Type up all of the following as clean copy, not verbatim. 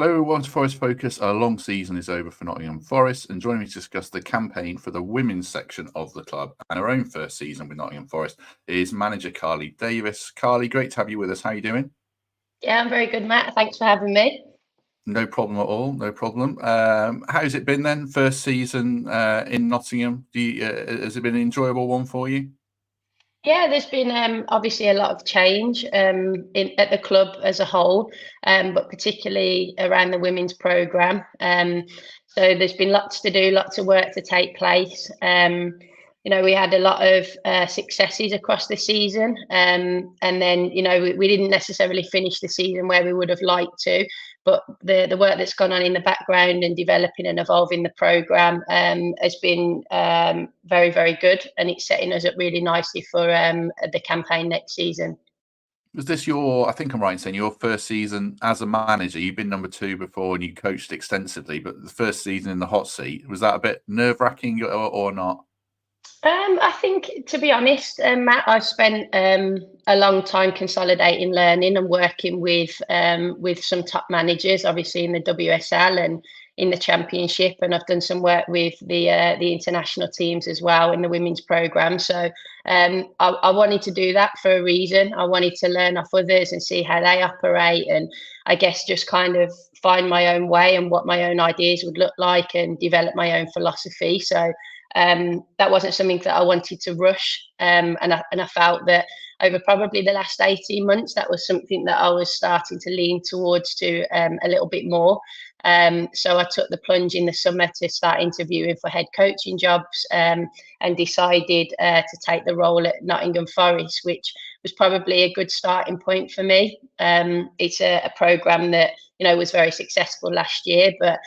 Hello, welcome to Forest Focus. Our long season is over for Nottingham Forest, and joining me to discuss the campaign for the women's section of the club and our own first season with Nottingham Forest is manager Carly Davies. Carly, great to have you with us. How are you doing? Yeah, I'm very good, Matt. Thanks for having me. No problem at all. No problem. How's it been then? First season in Nottingham. Has it been an enjoyable one for you? Yeah, there's been obviously a lot of change at the club as a whole, but particularly around the women's programme. So there's been lots to do, lots of work to take place. We had a lot of successes across the season, and then we didn't necessarily finish the season where we would have liked to. But the work that's gone on in the background and developing and evolving the programme has been very, very good, and it's setting us up really nicely for the campaign next season. Was this I think I'm right in saying your first season as a manager? You've been number two before and you coached extensively, but the first season in the hot seat, was that a bit nerve-wracking or not? I think, to be honest, Matt, I've spent a long time consolidating learning and working with some top managers, obviously in the WSL and in the Championship, and I've done some work with the international teams as well in the women's program. So I wanted to do that for a reason. I wanted to learn off others and see how they operate, and I guess just kind of find my own way and what my own ideas would look like, and develop my own philosophy. So that wasn't something that I wanted to rush. And I felt that over probably the last 18 months, that was something that I was starting to lean towards to a little bit more. So I took the plunge in the summer to start interviewing for head coaching jobs, and decided to take the role at Nottingham Forest, which was probably a good starting point for me. It's a programme that was very successful last year, but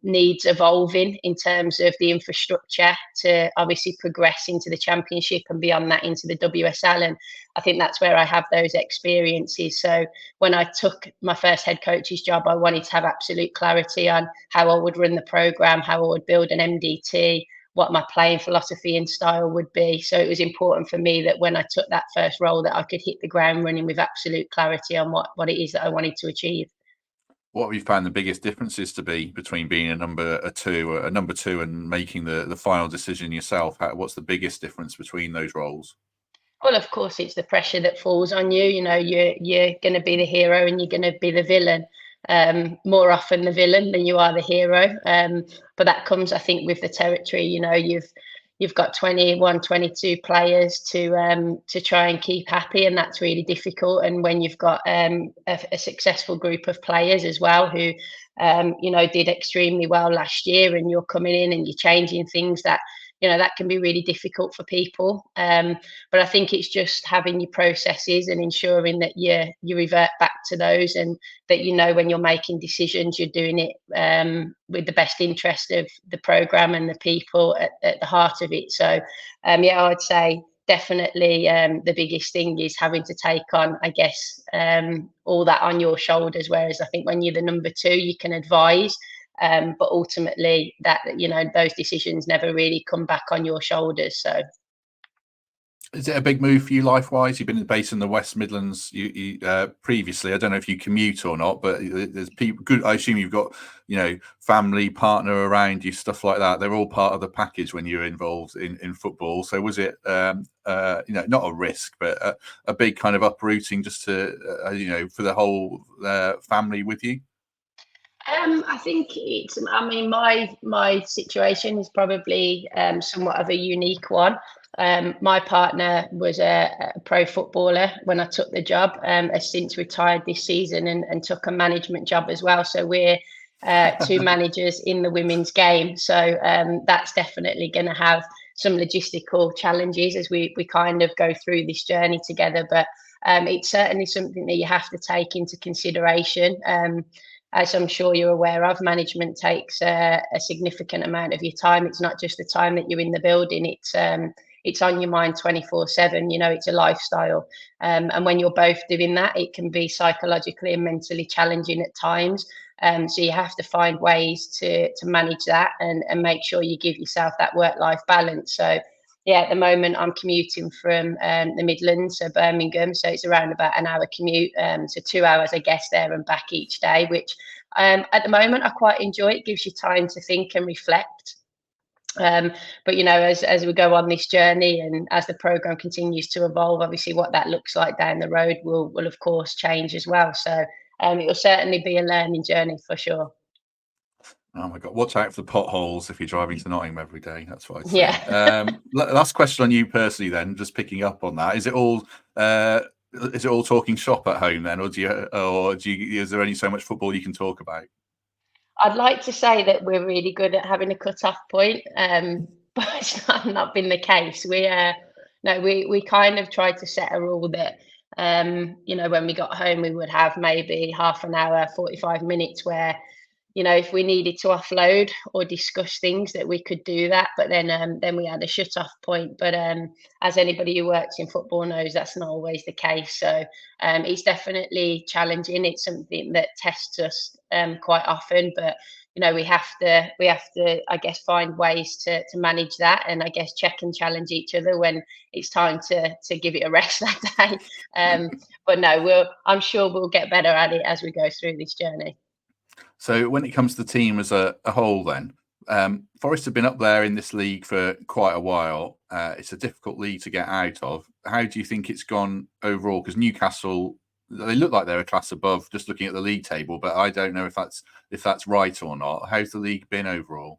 needs evolving in terms of the infrastructure to obviously progress into the Championship and beyond that into the WSL. And I think that's where I have those experiences. So when I took my first head coach's job, I wanted to have absolute clarity on how I would run the programme, how I would build an MDT, what my playing philosophy and style would be. So it was important for me that when I took that first role that I could hit the ground running with absolute clarity on what it is that I wanted to achieve. What have you found the biggest differences to be between being a number two, and making the final decision yourself? What's the biggest difference between those roles? Well, of course, it's the pressure that falls on you. You're going to be the hero and you're going to be the villain. More often the villain than you are the hero. But that comes, I think, with the territory. You've got 21, 22 players to try and keep happy, and that's really difficult. And when you've got a successful group of players as well who did extremely well last year, and you're coming in and you're changing things, that can be really difficult for people. But I think it's just having your processes and ensuring that you revert back to those, and that when you're making decisions, you're doing it with the best interest of the program and the people at the heart of it. So yeah, I'd say definitely the biggest thing is having to take on, I guess, all that on your shoulders. Whereas I think when you're the number two, you can advise. But ultimately, that those decisions never really come back on your shoulders. So, is it a big move for you life-wise? You've been based in the West Midlands. You previously, I don't know if you commute or not, but there's people. Good, I assume you've got family, partner around you, stuff like that. They're all part of the package when you're involved in football. So was it not a risk, but a big kind of uprooting just to for the whole family with you? I think it's. I mean, my situation is probably somewhat of a unique one. My partner was a pro footballer when I took the job. Has since retired this season and took a management job as well. So we're two managers in the women's game. So that's definitely going to have some logistical challenges as we kind of go through this journey together. But it's certainly something that you have to take into consideration. As I'm sure you're aware of, management takes a significant amount of your time. It's not just the time that you're in the building. It's on your mind 24/7. It's a lifestyle, and when you're both doing that, it can be psychologically and mentally challenging at times. So you have to find ways to manage that and make sure you give yourself that work-life balance. So yeah, at the moment I'm commuting from the Midlands, so Birmingham, so it's around about an hour commute, so 2 hours, I guess, there and back each day, which At the moment, I quite enjoy it. It gives you time to think and reflect. But as we go on this journey and as the program continues to evolve, obviously what that looks like down the road will of course change as well. So it will certainly be a learning journey for sure. Oh my God! Watch out for the potholes if you're driving to Nottingham every day. That's what I'd say. Yeah. Last question on you personally, then. Just picking up on that, is it all talking shop at home then, or is there only so much football you can talk about? I'd like to say that we're really good at having a cut-off point, but it's not been the case. We kind of tried to set a rule that when we got home we would have maybe half an hour, 45 minutes where if we needed to offload or discuss things that we could do that, but then we had a shut off point. But as anybody who works in football knows, that's not always the case. So it's definitely challenging. It's something that tests us quite often, but we have to I guess find ways to manage that, and I guess check and challenge each other when it's time to give it a rest that day. But no, I'm sure we'll get better at it as we go through this journey. So when it comes to the team as a whole, then Forest have been up there in this league for quite a while. It's a difficult league to get out of. How do you think it's gone overall? Because Newcastle, they look like they're a class above, just looking at the league table, but I don't know if that's right or not. How's the league been overall?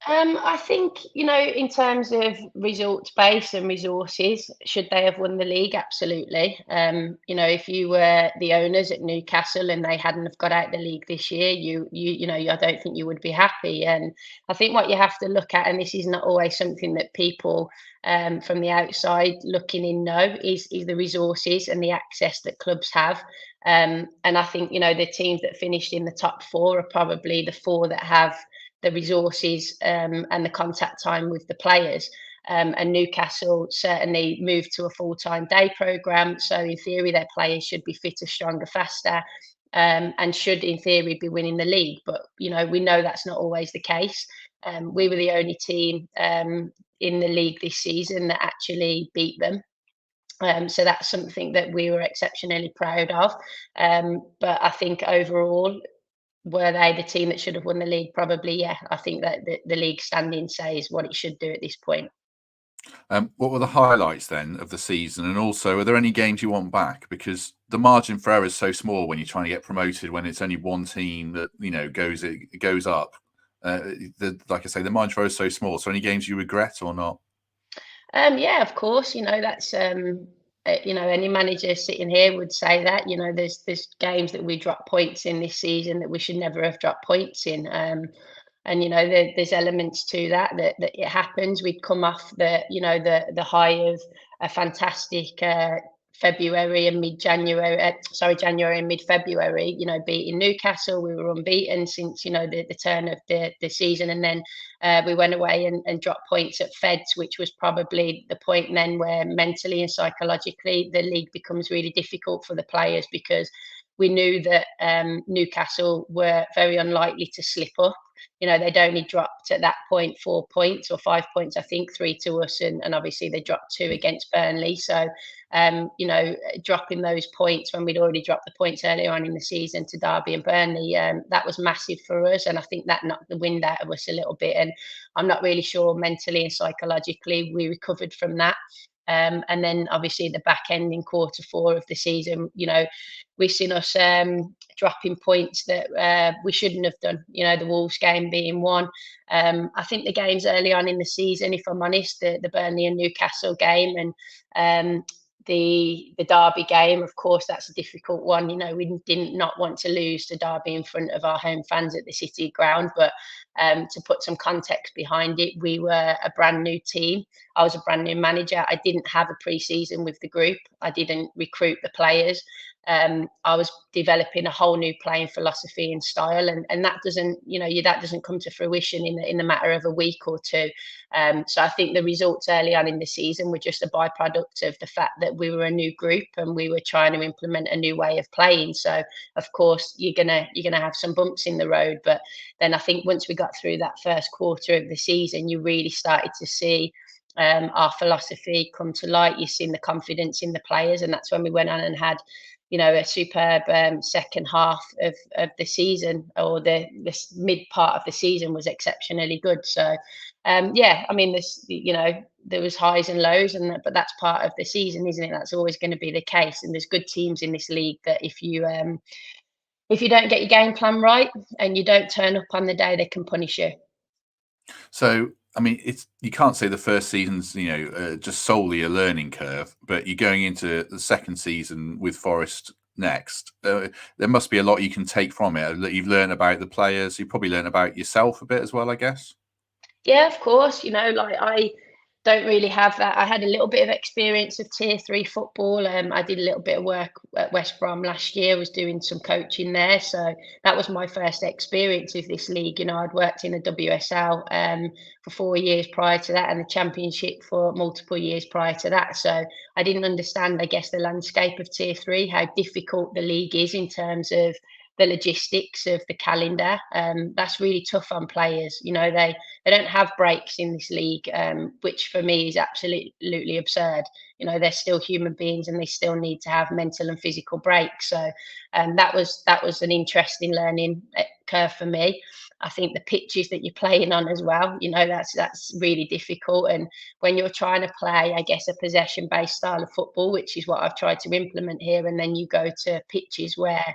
I think, in terms of results base and resources, should they have won the league? Absolutely. If you were the owners at Newcastle and they hadn't have got out the league this year, I don't think you would be happy. And I think what you have to look at, and this is not always something that people from the outside looking in know, is the resources and the access that clubs have. And I think, the teams that finished in the top four are probably the four that have the resources and the contact time with the players. And Newcastle certainly moved to a full-time day program. So in theory, their players should be fitter, stronger, faster, and should in theory be winning the league. But we know that's not always the case. We were the only team in the league this season that actually beat them. So that's something that we were exceptionally proud of. But I think overall, were they the team that should have won the league? Probably, yeah. I think that the league standing says what it should do at this point. What were the highlights then of the season? And also, are there any games you want back? Because the margin for error is so small when you're trying to get promoted, when it's only one team that goes up. Like I say, the margin for error is so small. So any games you regret or not? Yeah, of course. That's any manager sitting here would say that. There's games that we drop points in this season that we should never have dropped points in. And there's elements to that it happens. We'd come off the high of a fantastic February and mid-January, January and mid-February, beating Newcastle. We were unbeaten since, the turn of the season. And then we went away and dropped points at Feds, which was probably the point then where mentally and psychologically the league becomes really difficult for the players, because we knew that Newcastle were very unlikely to slip up. They'd only dropped at that point 4 points or 5 points, I think, three to us, and obviously they dropped two against Burnley. So, dropping those points when we'd already dropped the points earlier on in the season to Derby and Burnley, that was massive for us, and I think that knocked the wind out of us a little bit. And I'm not really sure mentally and psychologically we recovered from that. And then obviously the back end in quarter four of the season, we've seen us dropping points that we shouldn't have done. The Wolves game being one. I think the games early on in the season, if I'm honest, the Burnley and Newcastle game and the Derby game, of course, that's a difficult one. We did not want to lose to Derby in front of our home fans at the City ground, but to put some context behind it, we were a brand new team. I was a brand new manager. I didn't have a pre-season with the group. I didn't recruit the players. I was developing a whole new playing philosophy and style, and that doesn't come to fruition in the matter of a week or two. So I think the results early on in the season were just a byproduct of the fact that we were a new group and we were trying to implement a new way of playing. So of course you're gonna have some bumps in the road, but then I think once we got through that first quarter of the season, you really started to see our philosophy come to light. You've seen the confidence in the players, and that's when we went on and had a superb second half of the season, or this mid part of the season was exceptionally good. So, yeah, I mean, there was highs and lows, but that's part of the season, isn't it? That's always going to be the case. And there's good teams in this league that if you don't get your game plan right and you don't turn up on the day, they can punish you. So, I mean, you can't say the first season's just solely a learning curve, but you're going into the second season with Forest next. There must be a lot you can take from it. That you've learned about the players. You probably learned about yourself a bit as well, I guess. Yeah, of course. Like I don't really have that. I had a little bit of experience of tier three football. I did a little bit of work at West Brom last year, was doing some coaching there. So that was my first experience of this league. I'd worked in the WSL for 4 years prior to that, and the Championship for multiple years prior to that. So I didn't understand, I guess, the landscape of tier three, how difficult the league is in terms of the logistics of the calendar. That's really tough on players. They don't have breaks in this league, which for me is absolutely absurd. They're still human beings and they still need to have mental and physical breaks. So that was an interesting learning curve for me. I think the pitches that you're playing on as well, that's really difficult. And when you're trying to play, I guess, a possession-based style of football, which is what I've tried to implement here, and then you go to pitches where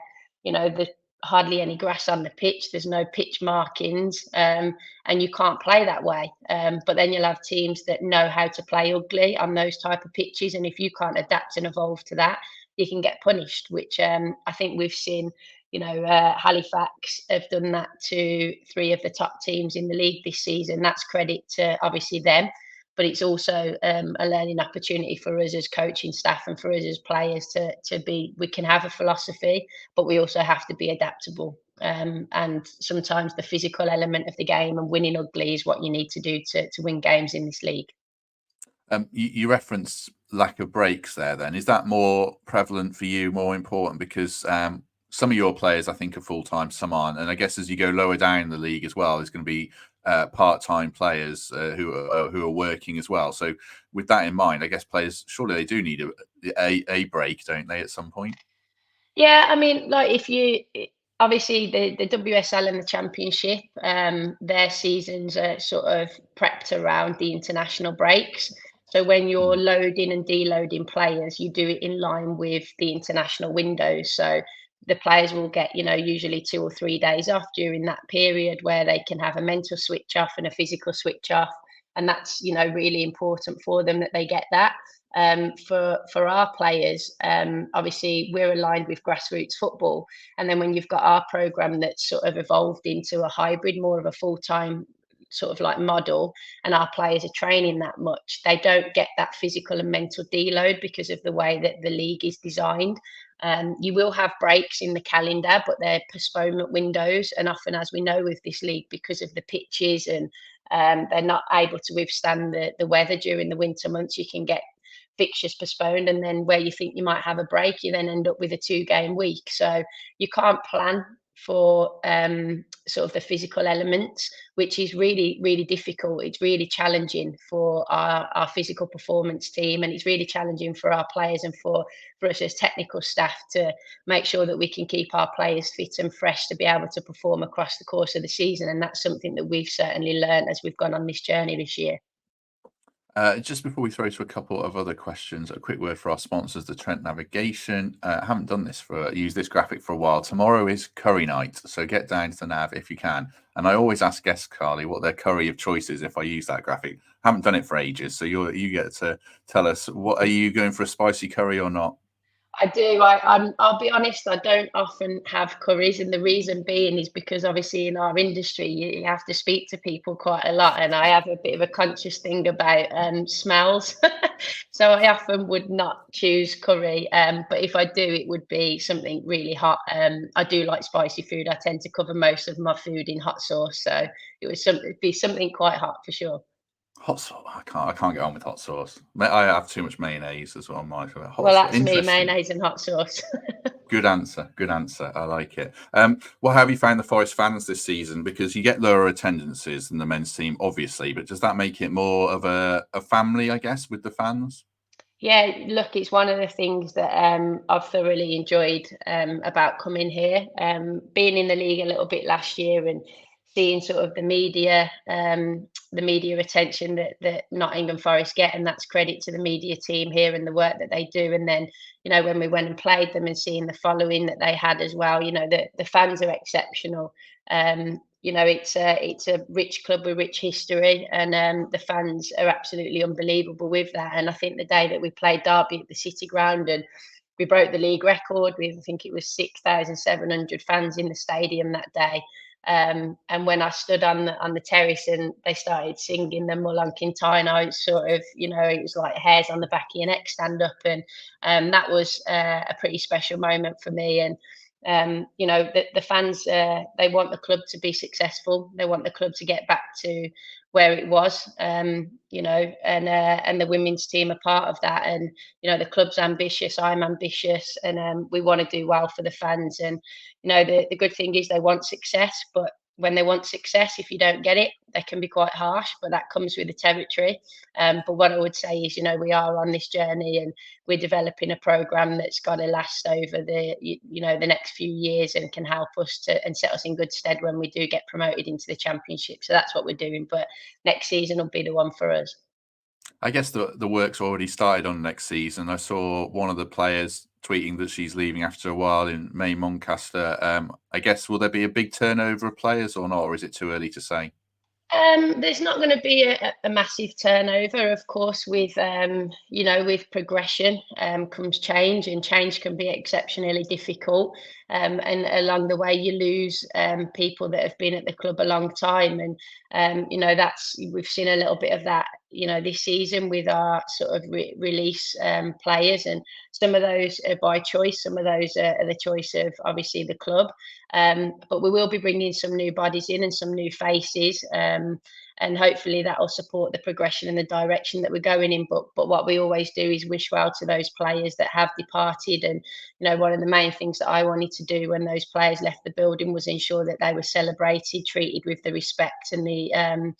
there's hardly any grass on the pitch, there's no pitch markings, and you can't play that way. But then you'll have teams that know how to play ugly on those type of pitches, and if you can't adapt and evolve to that, you can get punished, which I think we've seen. Halifax have done that to three of the top teams in the league this season. That's credit to obviously them, but it's also a learning opportunity for us as coaching staff and for us as players to be. We can have a philosophy, but we also have to be adaptable. And sometimes the physical element of the game and winning ugly is what you need to do to win games in this league. You referenced lack of breaks there. Then is that more prevalent for you, more important? Because some of your players, I think, are full time, some aren't, and I guess as you go lower down in the league as well, there's going to be part-time players who are working as well. So with that in mind, I guess players surely they do need a break, don't they, at some point? Yeah, I mean, like if you obviously the WSL and the Championship, their seasons are sort of prepped around the international breaks. So when you're Mhm. loading and deloading players, you do it in line with the international windows. So the players will get, usually 2 or 3 days off during that period where they can have a mental switch off and a physical switch off. And that's, really important for them that they get that. For our players, obviously we're aligned with grassroots football, and then when you've got our program that's sort of evolved into a hybrid, more of a full-time sort of like model, and our players are training that much, they don't get that physical and mental deload because of the way that the league is designed. You will have breaks in the calendar, but they're postponement windows, and often, as we know with this league, because of the pitches and they're not able to withstand the weather during the winter months, you can get fixtures postponed, and then where you think you might have a break, you then end up with a 2-game week. So you can't plan for sort of the physical elements, which is really, really difficult. It's really challenging for our physical performance team, and it's really challenging for our players and for us as technical staff to make sure that we can keep our players fit and fresh to be able to perform across the course of the season. And that's something that we've certainly learned as we've gone on this journey this year. Just before we throw to a couple of other questions, a quick word for our sponsors, the Trent Navigation. I haven't done this use this graphic for a while. Tomorrow is curry night, so get down to the Nav if you can. And I always ask guests, Carly, what their curry of choice is if I use that graphic. Haven't done it for ages, so you get to tell us. What are you going for, a spicy curry or not? I do. I'll be honest. I don't often have curries, and the reason being is because obviously in our industry you have to speak to people quite a lot, and I have a bit of a conscious thing about smells. So I often would not choose curry. But if I do, it would be something really hot. I do like spicy food. I tend to cover most of my food in hot sauce, so it'd be something quite hot for sure. Hot sauce. I can't get on with hot sauce. I have too much mayonnaise as well. My hot Well, sauce. that's me, Interesting. mayonnaise and hot sauce. Good answer. Good answer. I like it. Well, how have you found the Forest fans this season? Because you get lower attendances than the men's team, obviously, but does that make it more of a family, I guess, with the fans? Yeah, look, it's one of the things that I've thoroughly enjoyed about coming here. Being in the league a little bit last year and seeing sort of the media attention that Nottingham Forest get, and that's credit to the media team here and the work that they do. And then, when we went and played them and seeing the following that they had as well, the fans are exceptional. It's a rich club with rich history, and the fans are absolutely unbelievable with that. And I think the day that we played Derby at the City Ground and we broke the league record with, I think it was 6,700 fans in the stadium that day. And when I stood on the terrace and they started singing the Mullankin Tyne, I was sort of, it was like hairs on the back of your neck stand up, and that was a pretty special moment for me. And the fans, they want the club to be successful. They want the club to get back to where it was, and the women's team are part of that. And the club's ambitious, I'm ambitious, and we want to do well for the fans. And the good thing is they want success, but when they want success, if you don't get it, they can be quite harsh, but that comes with the territory. But what I would say is, we are on this journey and we're developing a program that's got to last over the next few years and can help us to and set us in good stead when we do get promoted into the championship. So that's what we're doing. But next season will be the one for us. I guess the work's already started on next season. I saw one of the players tweeting that she's leaving after a while in May Moncaster. I guess, will there be a big turnover of players or not, or is it too early to say? There's not going to be a massive turnover, of course. With progression comes change, and change can be exceptionally difficult. And along the way, you lose people that have been at the club a long time, and we've seen a little bit of that, this season with our sort of release players, and some of those are by choice, some of those are the choice of obviously the club. But we will be bringing some new bodies in and some new faces, and hopefully that will support the progression and the direction that we're going in. But what we always do is wish well to those players that have departed. And one of the main things that I wanted to do when those players left the building was ensure that they were celebrated, treated with the respect and the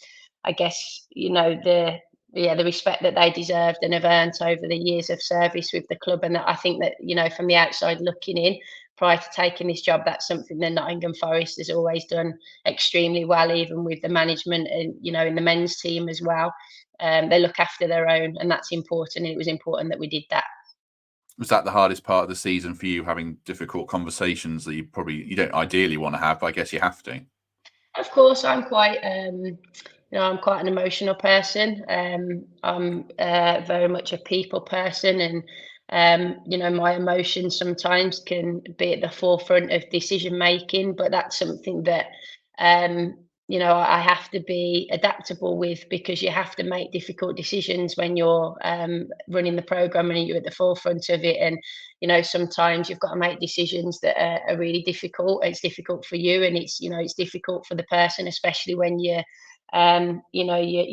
I guess the respect that they deserved and have earned over the years of service with the club. And that I think that from the outside looking in, prior to taking this job, that's something that Nottingham Forest has always done extremely well, even with the management and in the men's team as well. They look after their own, and that's important. And it was important that we did that. Was that the hardest part of the season for you, having difficult conversations that you don't ideally want to have, but I guess you have to? Of course, I'm quite an emotional person. I'm very much a people person, and my emotions sometimes can be at the forefront of decision making. But that's something that um, I have to be adaptable with, because you have to make difficult decisions when you're running the program and you're at the forefront of it. And sometimes you've got to make decisions that are really difficult. It's difficult for you, and it's difficult for the person, especially when you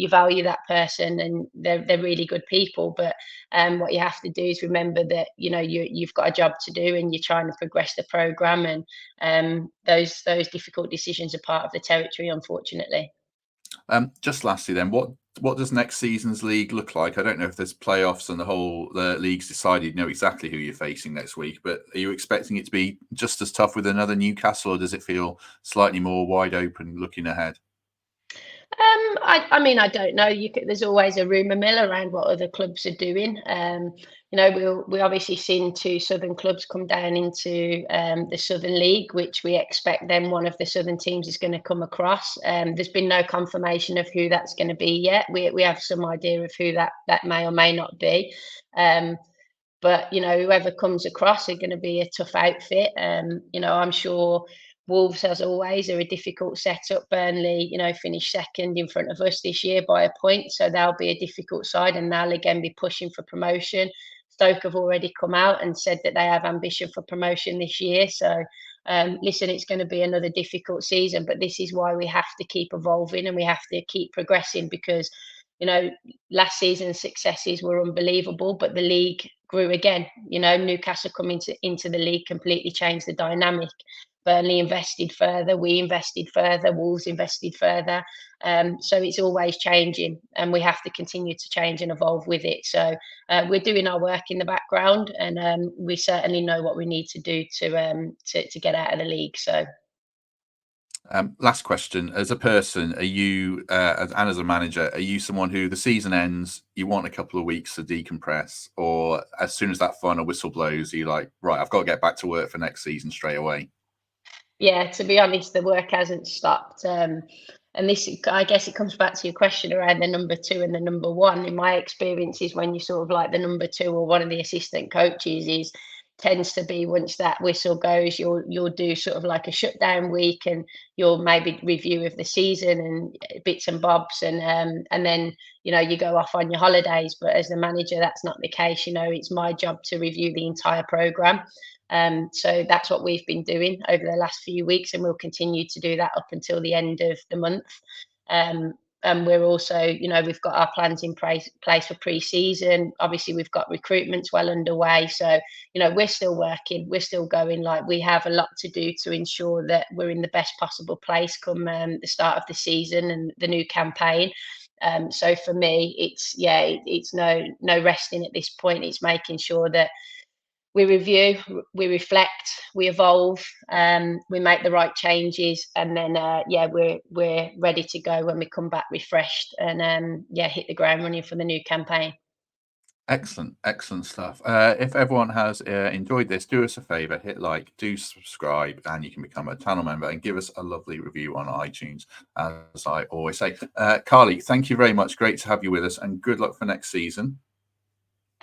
value that person and they're really good people. But what you have to do is remember that you've got a job to do and you're trying to progress the program. And those difficult decisions are part of the territory, unfortunately. Just lastly, then, what does next season's league look like? I don't know if there's playoffs and the league's decided, you know exactly who you're facing next week, but are you expecting it to be just as tough with another Newcastle, or does it feel slightly more wide open looking ahead? I mean, I don't know. There's always a rumour mill around what other clubs are doing. We obviously seen two southern clubs come down into the Southern League, which we expect then one of the southern teams is going to come across. There's been no confirmation of who that's going to be yet. We have some idea of who that may or may not be. But whoever comes across are going to be a tough outfit. I'm sure Wolves, as always, are a difficult setup. Burnley, finished second in front of us this year by a point, so they'll be a difficult side, and they'll again be pushing for promotion. Stoke have already come out and said that they have ambition for promotion this year. So, listen, it's going to be another difficult season, but this is why we have to keep evolving and we have to keep progressing, because last season's successes were unbelievable, but the league grew again. Newcastle coming into the league completely changed the dynamic. Burnley invested further, we invested further, Wolves invested further. So it's always changing, and we have to continue to change and evolve with it. So we're doing our work in the background, and we certainly know what we need to do to get out of the league. So. Last question: as a person, are you, and as a manager, are you someone who the season ends, you want a couple of weeks to decompress, or as soon as that final whistle blows, you're like, right, I've got to get back to work for next season straight away? Yeah, to be honest, the work hasn't stopped. And this, I guess, it comes back to your question around the number two and the number one. In my experiences, when you sort of like the number two or one of the assistant coaches, is tends to be once that whistle goes, you'll do sort of like a shutdown week, and you'll maybe review of the season and bits and bobs, and then you go off on your holidays. But as the manager, that's not the case. It's my job to review the entire program. So that's what we've been doing over the last few weeks, and we'll continue to do that up until the end of the month. And we're also, we've got our plans in place for pre-season. Obviously, we've got recruitments well underway. So, we're still working, we're still going. Like, we have a lot to do to ensure that we're in the best possible place come the start of the season and the new campaign. So for me, it's no resting at this point. It's making sure that we review, we reflect, we evolve, we make the right changes, and then we're ready to go when we come back refreshed and hit the ground running for the new campaign. Excellent stuff. If everyone has enjoyed this, do us a favor, hit like, do subscribe, and you can become a channel member and give us a lovely review on iTunes, as I always say. Carly, thank you very much. Great to have you with us, and good luck for next season.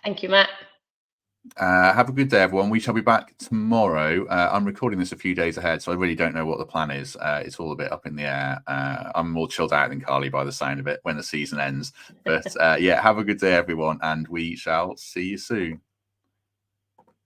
Thank you, Matt. Have a good day, everyone. We shall be back tomorrow. I'm recording this a few days ahead, so I really don't know what the plan is. It's all a bit up in the air. I'm more chilled out than Carly by the sound of it when the season ends. But have a good day, everyone, and we shall see you soon.